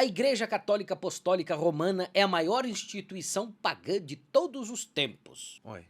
A Igreja Católica Apostólica Romana é a maior instituição pagã de todos os tempos. Olha,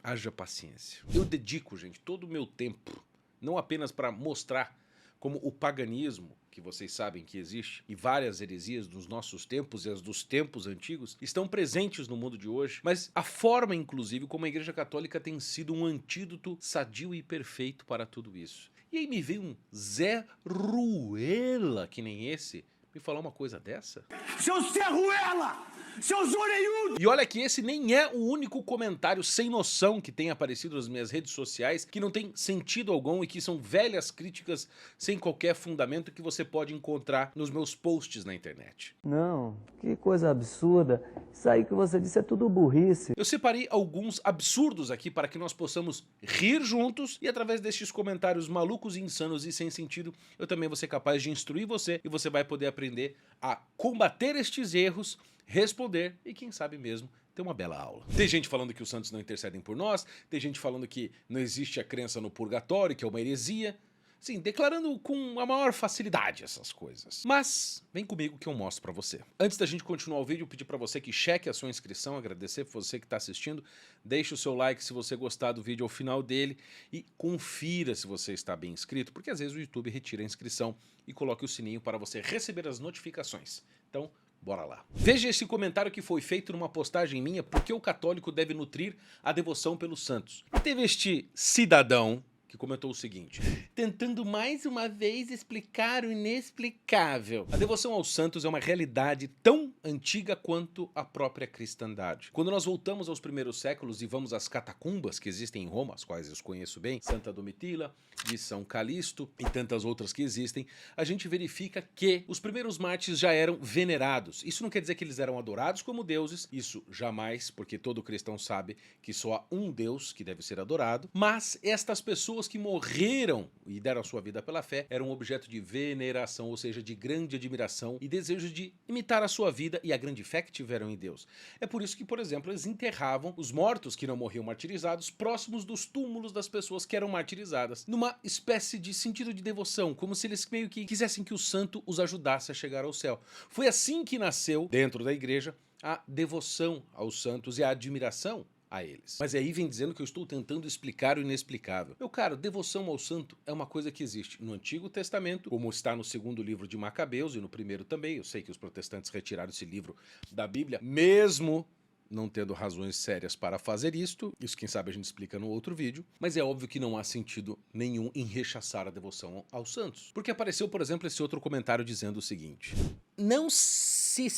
haja paciência. Eu dedico, gente, todo o meu tempo, não apenas para mostrar como o paganismo, que vocês sabem que existe, e várias heresias dos nossos tempos e as dos tempos antigos, estão presentes no mundo de hoje, mas a forma, inclusive, como a Igreja Católica tem sido um antídoto sadio e perfeito para tudo isso. E aí me veio um Zé Ruela, que nem esse, me falar uma coisa dessa? Seu Zé Ruela! Seus orelhudos! E olha que esse nem é o único comentário sem noção que tem aparecido nas minhas redes sociais, que não tem sentido algum e que são velhas críticas sem qualquer fundamento que você pode encontrar nos meus posts na internet. Não, que coisa absurda. Isso aí que você disse é tudo burrice. Eu separei alguns absurdos aqui para que nós possamos rir juntos e através destes comentários malucos, insanos e sem sentido, eu também vou ser capaz de instruir você e você vai poder aprender a combater estes erros, responder e quem sabe mesmo ter uma bela aula. Tem gente falando que os santos não intercedem por nós, tem gente falando que não existe a crença no purgatório, que é uma heresia. Sim, declarando com a maior facilidade essas coisas. Mas vem comigo que eu mostro pra você. Antes da gente continuar o vídeo, eu pedi pra você que cheque a sua inscrição, agradecer por você que tá assistindo, deixe o seu like se você gostar do vídeo ao final dele e confira se você está bem inscrito, porque às vezes o YouTube retira a inscrição e coloque o sininho para você receber as notificações. Então, bora lá. Veja esse comentário que foi feito numa postagem minha, porque o católico deve nutrir a devoção pelos santos. E teve este cidadão que comentou o seguinte: tentando mais uma vez explicar o inexplicável. A devoção aos santos é uma realidade tão antiga quanto a própria cristandade. Quando nós voltamos aos primeiros séculos e vamos às catacumbas que existem em Roma, as quais eu conheço bem, Santa Domitila e São Calixto e tantas outras que existem, a gente verifica que os primeiros mártires já eram venerados. Isso não quer dizer que eles eram adorados como deuses, isso jamais, porque todo cristão sabe que só há um Deus que deve ser adorado, mas estas pessoas que morreram e deram a sua vida pela fé eram objeto de veneração, ou seja, de grande admiração e desejo de imitar a sua vida e a grande fé que tiveram em Deus. É por isso que, por exemplo, eles enterravam os mortos que não morriam martirizados próximos dos túmulos das pessoas que eram martirizadas, numa espécie de sentido de devoção, como se eles meio que quisessem que o santo os ajudasse a chegar ao céu. Foi assim que nasceu, dentro da igreja, a devoção aos santos e a admiração a eles. Mas aí vem dizendo que eu estou tentando explicar o inexplicável. Meu caro, devoção ao santo é uma coisa que existe no Antigo Testamento, como está no segundo livro de Macabeus e no primeiro também. Eu sei que os protestantes retiraram esse livro da Bíblia, mesmo não tendo razões sérias para fazer isto. Isso quem sabe a gente explica no outro vídeo. Mas é óbvio que não há sentido nenhum em rechaçar a devoção aos santos. Porque apareceu, por exemplo, esse outro comentário dizendo o seguinte: Não se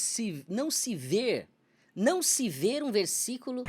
ver um versículo...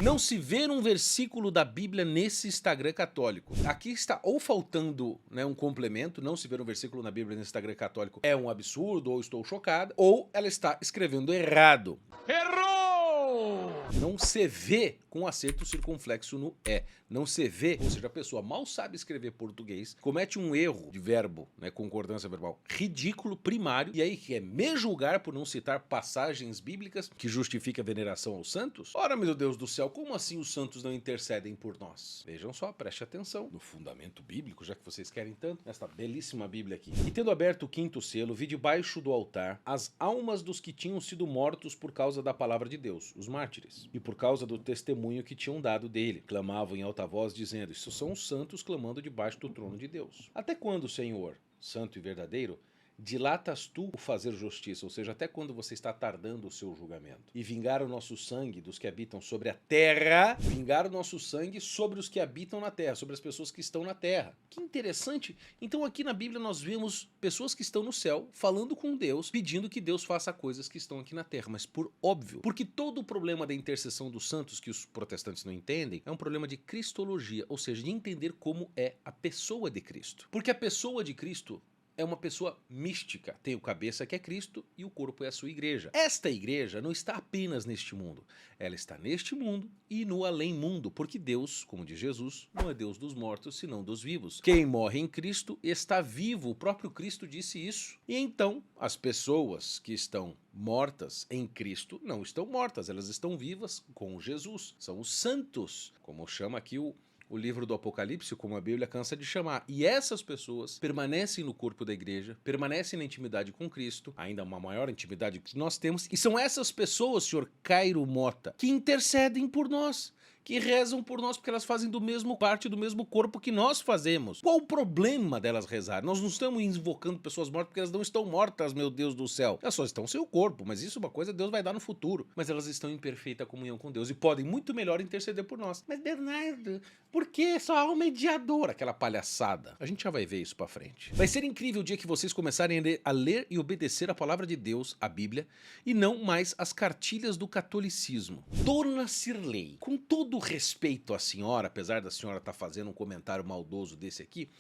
não se vê um versículo da Bíblia nesse Instagram católico. Aqui está ou faltando, né, um complemento, não se ver um versículo na Bíblia nesse Instagram católico é um absurdo, ou estou chocada, ou ela está escrevendo errado. Errou! Não se vê com acento circunflexo no é. Não se vê, ou seja, a pessoa mal sabe escrever português, comete um erro de verbo, né, concordância verbal, ridículo, primário, e aí quer me julgar por não citar passagens bíblicas que justificam a veneração aos santos? Ora, meu Deus do céu, como assim os santos não intercedem por nós? Vejam só, preste atenção no fundamento bíblico, já que vocês querem tanto, nesta belíssima Bíblia aqui. E tendo aberto o quinto selo, vi debaixo do altar as almas dos que tinham sido mortos por causa da palavra de Deus, os mártires, e por causa do testemunho que tinham dado dele. Clamavam em alta voz, dizendo: isso são os santos clamando debaixo do trono de Deus. Até quando, Senhor, santo e verdadeiro, dilatas tu o fazer justiça, ou seja, até quando você está tardando o seu julgamento? E vingar o nosso sangue dos que habitam sobre a terra, vingar o nosso sangue sobre os que habitam na terra, sobre as pessoas que estão na terra. Que interessante. Então aqui na Bíblia nós vemos pessoas que estão no céu falando com Deus, pedindo que Deus faça coisas que estão aqui na terra, mas por óbvio, porque todo o problema da intercessão dos santos que os protestantes não entendem é um problema de cristologia, ou seja, de entender como é a pessoa de Cristo. Porque a pessoa de Cristo é uma pessoa mística, tem o cabeça que é Cristo e o corpo é a sua igreja. Esta igreja não está apenas neste mundo, ela está neste mundo e no além-mundo, porque Deus, como diz Jesus, não é Deus dos mortos, senão dos vivos. Quem morre em Cristo está vivo, o próprio Cristo disse isso. E então, as pessoas que estão mortas em Cristo não estão mortas, elas estão vivas com Jesus. São os santos, como chama aqui o o livro do Apocalipse, como a Bíblia cansa de chamar. E essas pessoas permanecem no corpo da igreja, permanecem na intimidade com Cristo, ainda uma maior intimidade que nós temos, e são essas pessoas, senhor Cairo Mota, que intercedem por nós, que rezam por nós, porque elas fazem parte do mesmo corpo que nós fazemos. Qual o problema delas rezar? Nós não estamos invocando pessoas mortas porque elas não estão mortas, meu Deus do céu. Elas só estão sem o corpo, mas isso é uma coisa que Deus vai dar no futuro. Mas elas estão em perfeita comunhão com Deus e podem muito melhor interceder por nós. Mas Bernardo, por que só há um mediador? Aquela palhaçada. A gente já vai ver isso pra frente. Vai ser incrível o dia que vocês começarem a ler e obedecer a palavra de Deus, a Bíblia, e não mais as cartilhas do catolicismo. Dona Cirlei, com todo respeito à senhora, apesar da senhora estar fazendo um comentário maldoso desse aqui,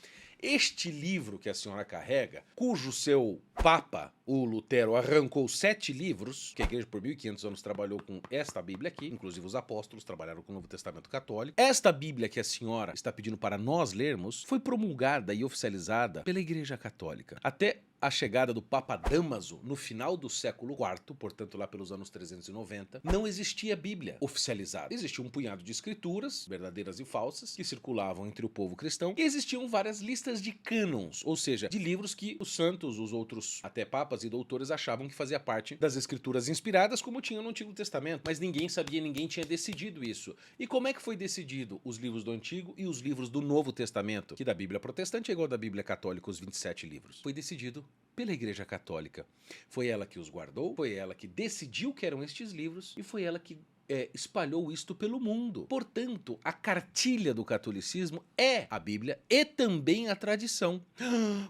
este livro que a senhora carrega, cujo seu Papa, o Lutero, arrancou 7 livros, que a igreja por 1500 anos trabalhou com esta Bíblia aqui, inclusive os apóstolos trabalharam com o Novo Testamento Católico. Esta Bíblia que a senhora está pedindo para nós lermos foi promulgada e oficializada pela Igreja Católica. Até a chegada do Papa Dámaso no final do século IV, portanto lá pelos anos 390, não existia Bíblia oficializada. Existia um punhado de escrituras, verdadeiras e falsas, que circulavam entre o povo cristão, e existiam várias listas de cânons, ou seja, de livros que os santos, os outros até papas e doutores achavam que fazia parte das escrituras inspiradas, como tinha no Antigo Testamento, mas ninguém sabia, ninguém tinha decidido isso. E como é que foi decidido os livros do Antigo e os livros do Novo Testamento, que da Bíblia protestante é igual da Bíblia católica, os 27 livros? Foi decidido pela Igreja Católica. Foi ela que os guardou, foi ela que decidiu que eram estes livros e foi ela que espalhou isto pelo mundo. Portanto, a cartilha do catolicismo é a Bíblia e também a tradição.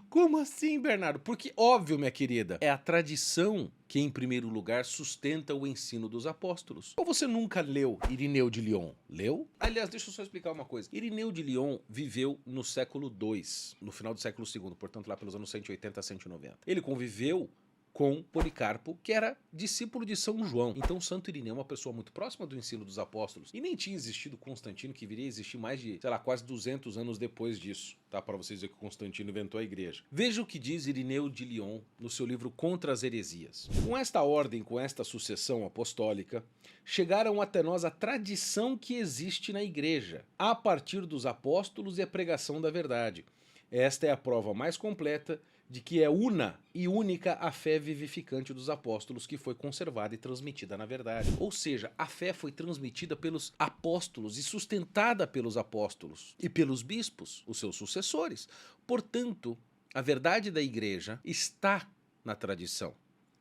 Como assim, Bernardo? Porque, óbvio, minha querida, é a tradição que, em primeiro lugar, sustenta o ensino dos apóstolos. Ou você nunca leu Irineu de Lyon? Leu? Aliás, deixa eu só explicar uma coisa. Irineu de Lyon viveu no século II, no final do século II, portanto lá pelos anos 180 a 190. Ele conviveu com Policarpo, que era discípulo de São João. Então Santo Irineu é uma pessoa muito próxima do ensino dos apóstolos. E nem tinha existido Constantino, que viria a existir mais de, sei lá, quase 200 anos depois disso, tá? Para vocês verem que Constantino inventou a igreja. Veja o que diz Irineu de Lyon no seu livro Contra as Heresias. Com esta ordem, com esta sucessão apostólica, chegaram até nós a tradição que existe na igreja, a partir dos apóstolos e a pregação da verdade. Esta é a prova mais completa de que é una e única a fé vivificante dos apóstolos, que foi conservada e transmitida na verdade. Ou seja, a fé foi transmitida pelos apóstolos e sustentada pelos apóstolos e pelos bispos, os seus sucessores. Portanto, a verdade da igreja está na tradição.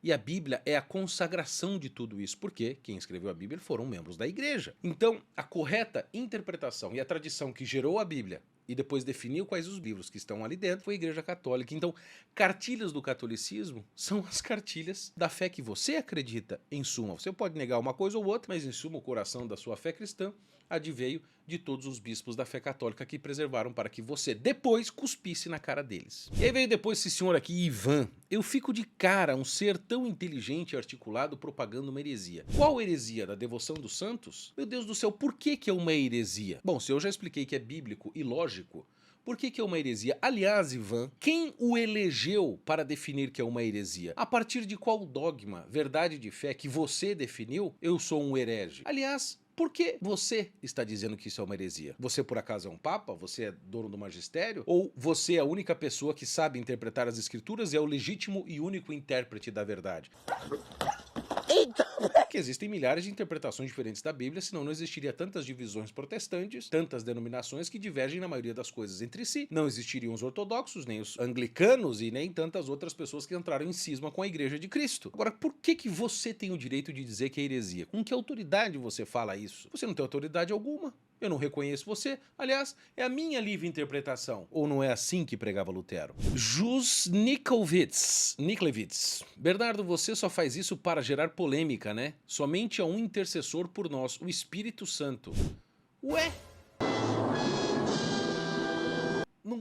E a Bíblia é a consagração de tudo isso, porque quem escreveu a Bíblia foram membros da igreja. Então, a correta interpretação e a tradição que gerou a Bíblia e depois definiu quais os livros que estão ali dentro foi a Igreja Católica. Então, cartilhas do catolicismo são as cartilhas da fé que você acredita, em suma. Você pode negar uma coisa ou outra, mas em suma o coração da sua fé cristã adveio de todos os bispos da fé católica que preservaram para que você depois cuspisse na cara deles. E aí veio depois esse senhor aqui, Ivan. Eu fico de cara, um ser tão inteligente e articulado propagando uma heresia. Qual heresia? Da devoção dos santos? Meu Deus do céu, por que é uma heresia? Bom, se eu já expliquei que é bíblico e lógico, por que é uma heresia? Aliás, Ivan, quem o elegeu para definir que é uma heresia? A partir de qual dogma, verdade de fé que você definiu, eu sou um herege? Aliás, por que você está dizendo que isso é uma heresia? Você por acaso é um papa? Você é dono do magistério? Ou você é a única pessoa que sabe interpretar as escrituras e é o legítimo e único intérprete da verdade? Que existem milhares de interpretações diferentes da Bíblia, senão não existiria tantas divisões protestantes, tantas denominações que divergem na maioria das coisas entre si. Não existiriam os ortodoxos, nem os anglicanos e nem tantas outras pessoas que entraram em cisma com a Igreja de Cristo. Agora, por que você tem o direito de dizer que é heresia? Com que autoridade você fala isso? Você não tem autoridade alguma. Eu não reconheço você. Aliás, é a minha livre interpretação. Ou não é assim que pregava Lutero? Jus Niklevitz. Bernardo, você só faz isso para gerar polêmica, né? Somente há um intercessor por nós, o Espírito Santo. Ué?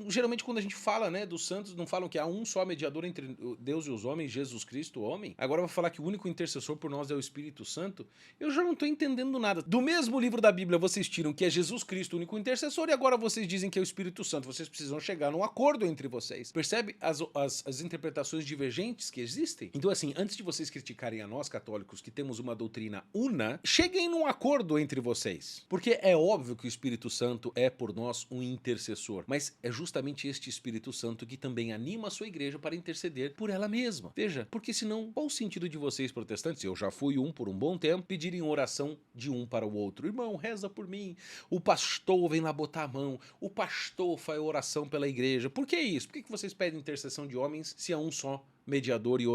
geralmente quando a gente fala, né, dos santos, não falam que há um só mediador entre Deus e os homens, Jesus Cristo, o homem. Agora eu vou falar que o único intercessor por nós é o Espírito Santo. Eu já não tô entendendo nada. Do mesmo livro da Bíblia vocês tiram que é Jesus Cristo o único intercessor e agora vocês dizem que é o Espírito Santo. Vocês precisam chegar num acordo entre vocês. Percebe as interpretações divergentes que existem? Então assim, antes de vocês criticarem a nós católicos que temos uma doutrina una, cheguem num acordo entre vocês. Porque é óbvio que o Espírito Santo é por nós um intercessor, mas é justamente este Espírito Santo que também anima a sua igreja para interceder por ela mesma. Veja, porque senão, qual o sentido de vocês protestantes, eu já fui um por um bom tempo, pedirem oração de um para o outro? Irmão, reza por mim, o pastor vem lá botar a mão, o pastor faz oração pela igreja. Por que isso? Por que vocês pedem intercessão de homens se há um só mediador e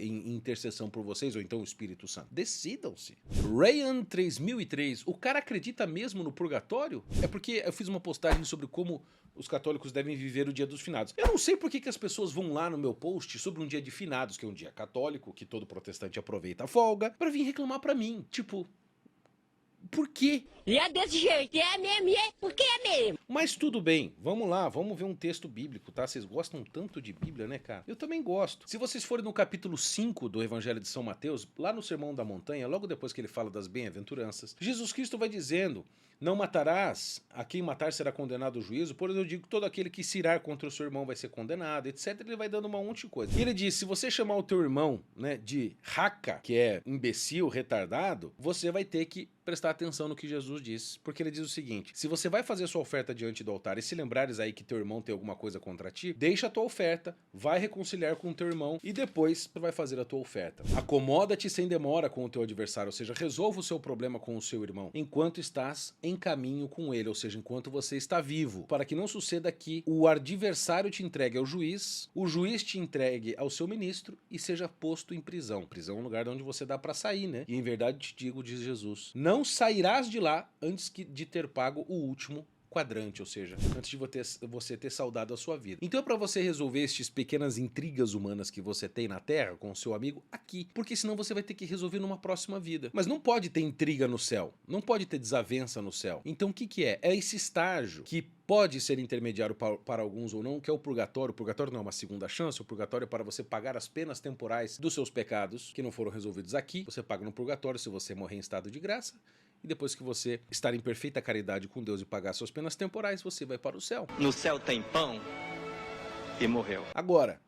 em intercessão por vocês, ou então o Espírito Santo? Decidam-se. Ryan 3003, o cara acredita mesmo no purgatório? É porque eu fiz uma postagem sobre como os católicos devem viver o dia dos finados. Eu não sei por que as pessoas vão lá no meu post sobre um dia de finados, que é um dia católico, que todo protestante aproveita a folga, pra vir reclamar pra mim. Tipo, por quê? E é desse jeito, é mesmo, é porque é mesmo. Mas tudo bem, vamos lá, vamos ver um texto bíblico, tá? Vocês gostam tanto de Bíblia, né, cara? Eu também gosto. Se vocês forem no capítulo 5 do Evangelho de São Mateus, lá no Sermão da Montanha, logo depois que ele fala das bem-aventuranças, Jesus Cristo vai dizendo: não matarás, a quem matar será condenado ao juízo, pois eu digo que todo aquele que se irar contra o seu irmão vai ser condenado, etc. Ele vai dando uma monte de coisa. E ele diz, se você chamar o teu irmão, né, de raca, que é imbecil, retardado, você vai ter que prestar atenção no que Jesus diz, porque ele diz o seguinte: se você vai fazer sua oferta diante do altar e se lembrares aí que teu irmão tem alguma coisa contra ti, deixa a tua oferta, vai reconciliar com o teu irmão e depois tu vai fazer a tua oferta. Acomoda-te sem demora com o teu adversário, ou seja, resolva o seu problema com o seu irmão, enquanto estás em caminho com ele, ou seja, enquanto você está vivo, para que não suceda que o adversário te entregue ao juiz, o juiz te entregue ao seu ministro e seja posto em prisão. Prisão é um lugar de onde você dá para sair, né? E em verdade te digo, diz Jesus, não sairás de lá antes de ter pago o último quadrante, ou seja, antes de você ter saudado a sua vida. Então é para você resolver estas pequenas intrigas humanas que você tem na Terra com o seu amigo aqui, porque senão você vai ter que resolver numa próxima vida. Mas não pode ter intriga no céu, não pode ter desavença no céu. Então o que é? É esse estágio que pode ser intermediário para alguns ou não, que é o purgatório. O purgatório não é uma segunda chance, o purgatório é para você pagar as penas temporais dos seus pecados que não foram resolvidos aqui. Você paga no purgatório se você morrer em estado de graça. E depois que você estar em perfeita caridade com Deus e pagar suas penas temporais, você vai para o céu. No céu tem pão e morreu. Agora,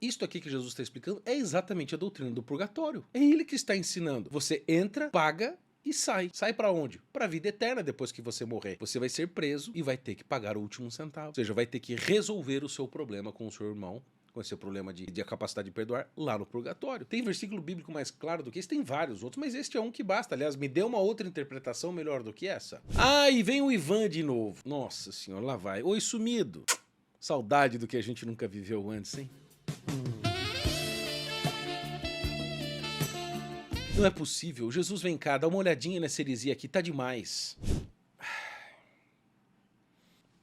isto aqui que Jesus está explicando é exatamente a doutrina do purgatório. É ele que está ensinando. Você entra, paga e sai. Sai pra onde? Pra vida eterna depois que você morrer. Você vai ser preso e vai ter que pagar o último centavo. Ou seja, vai ter que resolver o seu problema com o seu irmão, com esse problema de capacidade de perdoar, lá no purgatório. Tem versículo bíblico mais claro do que esse? Tem vários outros, mas este é um que basta. Aliás, me dê uma outra interpretação melhor do que essa. Ah, e vem o Ivan de novo. Nossa senhora, lá vai. Oi, sumido. Saudade do que a gente nunca viveu antes, hein? Não é possível. Jesus, vem cá, dá uma olhadinha nessa heresia aqui, tá demais.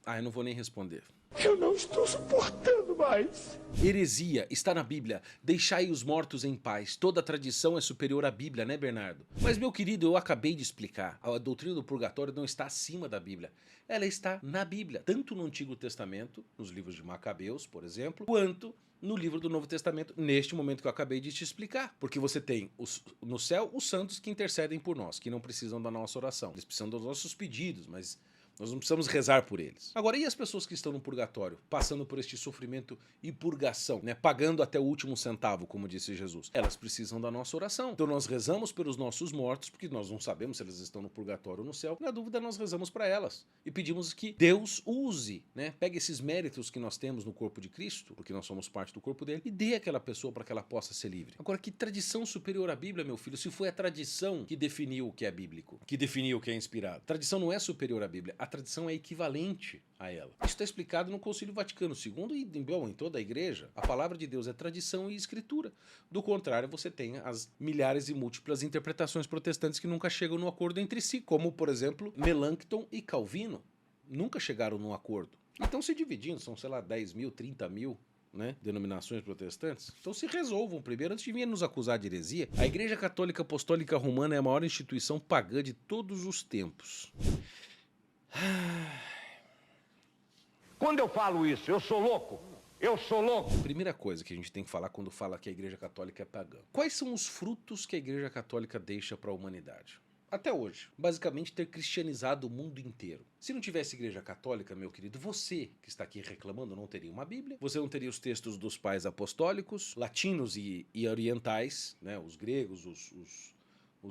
Ah, eu não vou nem responder. Eu não estou suportando mais. Heresia está na Bíblia. Deixai os mortos em paz. Toda tradição é superior à Bíblia, né, Bernardo? Mas, meu querido, eu acabei de explicar. A doutrina do purgatório não está acima da Bíblia. Ela está na Bíblia, tanto no Antigo Testamento, nos livros de Macabeus, por exemplo, quanto no livro do Novo Testamento, neste momento que eu acabei de te explicar. Porque você tem no céu os santos que intercedem por nós, que não precisam da nossa oração. Eles precisam dos nossos pedidos, mas nós não precisamos rezar por eles. Agora, e as pessoas que estão no purgatório, passando por este sofrimento e purgação, né? Pagando até o último centavo, como disse Jesus? Elas precisam da nossa oração. Então nós rezamos pelos nossos mortos, porque nós não sabemos se eles estão no purgatório ou no céu. Na dúvida, nós rezamos para elas. E pedimos que Deus use, né? Pegue esses méritos que nós temos no corpo de Cristo, porque nós somos parte do corpo dele, e dê àquela pessoa para que ela possa ser livre. Agora, que tradição superior à Bíblia, meu filho? Se foi a tradição que definiu o que é bíblico, que definiu o que é inspirado. A tradição não é superior à Bíblia. A tradição é equivalente a ela. Isso está explicado no Concílio Vaticano II e em toda a igreja. A palavra de Deus é tradição e escritura. Do contrário, você tem as milhares e múltiplas interpretações protestantes que nunca chegam no acordo entre si, como, por exemplo, Melanchthon e Calvino. Nunca chegaram num acordo. E estão se dividindo, são, sei lá, 10 mil, 30 mil, né, denominações protestantes. Então se resolvam primeiro antes de vir nos acusar de heresia. A Igreja Católica Apostólica Romana é a maior instituição pagã de todos os tempos. Quando eu falo isso, eu sou louco? Eu sou louco? Primeira coisa que a gente tem que falar quando fala que a Igreja Católica é pagã. Quais são os frutos que a Igreja Católica deixa para a humanidade? Até hoje, basicamente ter cristianizado o mundo inteiro. Se não tivesse Igreja Católica, meu querido, você que está aqui reclamando não teria uma Bíblia, você não teria os textos dos pais apostólicos, latinos e orientais, né, os gregos, os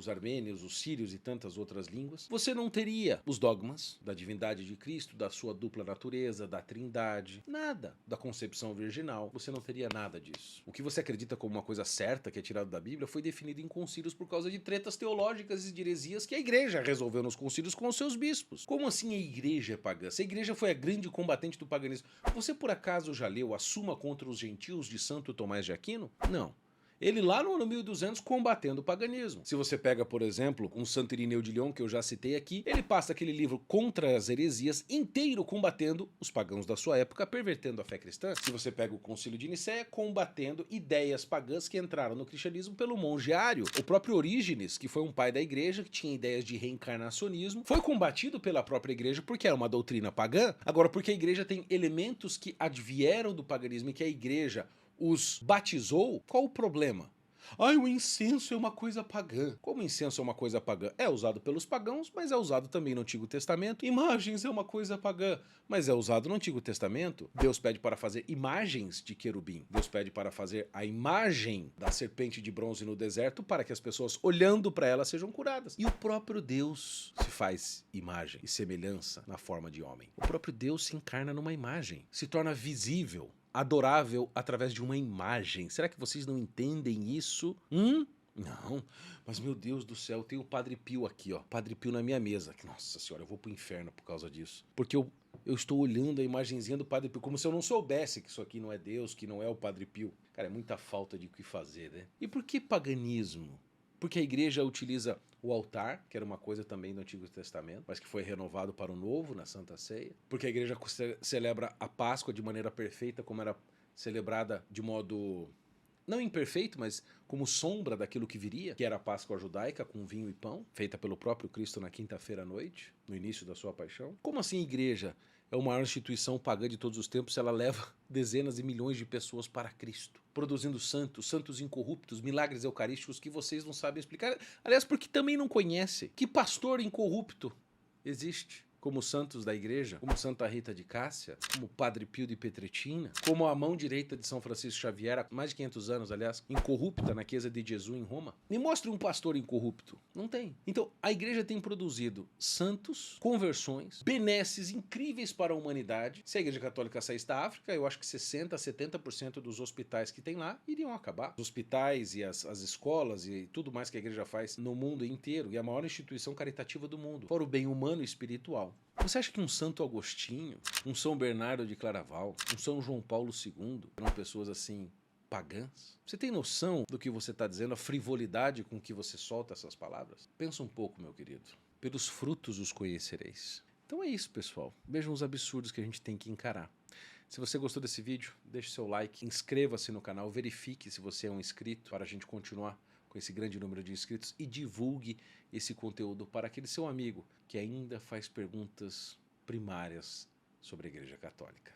armênios, os sírios e tantas outras línguas. Você não teria os dogmas da divindade de Cristo, da sua dupla natureza, da trindade, nada da concepção virginal. Você não teria nada disso. O que você acredita como uma coisa certa, que é tirado da Bíblia, foi definido em concílios por causa de tretas teológicas e de heresias que a igreja resolveu nos concílios com os seus bispos. Como assim a igreja é pagã? Se a igreja foi a grande combatente do paganismo, você por acaso já leu A Suma contra os Gentios de Santo Tomás de Aquino? Não. Ele lá no ano 1200 combatendo o paganismo. Se você pega, por exemplo, um Santo Irineu de Lyon, que eu já citei aqui, ele passa aquele livro Contra as Heresias inteiro combatendo os pagãos da sua época, pervertendo a fé cristã. Se você pega o Concílio de Nicéia, combatendo ideias pagãs que entraram no cristianismo pelo monge Ário. O próprio Orígenes, que foi um pai da igreja, que tinha ideias de reencarnacionismo, foi combatido pela própria igreja porque era uma doutrina pagã. Agora, porque a igreja tem elementos que advieram do paganismo e que a igreja os batizou, qual o problema? O incenso é uma coisa pagã. Como o incenso é uma coisa pagã? É usado pelos pagãos, mas é usado também no Antigo Testamento. Imagens é uma coisa pagã, mas é usado no Antigo Testamento. Deus pede para fazer imagens de querubim. Deus pede para fazer a imagem da serpente de bronze no deserto para que as pessoas, olhando para ela, sejam curadas. E o próprio Deus se faz imagem e semelhança na forma de homem. O próprio Deus se encarna numa imagem, se torna visível, adorável através de uma imagem. Será que vocês não entendem isso? Não, mas meu Deus do céu, tem o Padre Pio aqui, ó. Padre Pio na minha mesa. Nossa senhora, eu vou pro inferno por causa disso. Porque eu estou olhando a imagenzinha do Padre Pio, como se eu não soubesse que isso aqui não é Deus, que não é o Padre Pio. Cara, é muita falta de o que fazer, né? E por que paganismo? Porque a igreja utiliza o altar, que era uma coisa também do Antigo Testamento, mas que foi renovado para o Novo, na Santa Ceia. Porque a igreja celebra a Páscoa de maneira perfeita, como era celebrada de modo não imperfeito, mas como sombra daquilo que viria, que era a Páscoa judaica, com vinho e pão, feita pelo próprio Cristo na quinta-feira à noite, no início da sua paixão. Como assim a igreja é a maior instituição pagã de todos os tempos se ela leva dezenas e milhões de pessoas para Cristo, produzindo santos incorruptos, milagres eucarísticos que vocês não sabem explicar? Aliás, porque também não conhecem. Que pastor incorrupto existe? Como santos da igreja, como Santa Rita de Cássia, como Padre Pio de Pietrelcina, como a mão direita de São Francisco Xavier, há mais de 500 anos, aliás, incorrupta na Chiesa de Jesus em Roma. Me mostre um pastor incorrupto. Não tem. Então, a igreja tem produzido santos, conversões, benesses incríveis para a humanidade. Se a igreja católica saísse da África, eu acho que 60% a 70% dos hospitais que tem lá iriam acabar. Os hospitais e as escolas e tudo mais que a igreja faz no mundo inteiro, e a maior instituição caritativa do mundo, para o bem humano e espiritual. Você acha que um Santo Agostinho, um São Bernardo de Claraval, um São João Paulo II eram pessoas assim pagãs? Você tem noção do que você está dizendo, a frivolidade com que você solta essas palavras? Pensa um pouco, meu querido. Pelos frutos os conhecereis. Então é isso, pessoal. Vejam os absurdos que a gente tem que encarar. Se você gostou desse vídeo, deixe seu like, inscreva-se no canal, verifique se você é um inscrito para a gente continuar com esse grande número de inscritos e divulgue esse conteúdo para aquele seu amigo que ainda faz perguntas primárias sobre a Igreja Católica.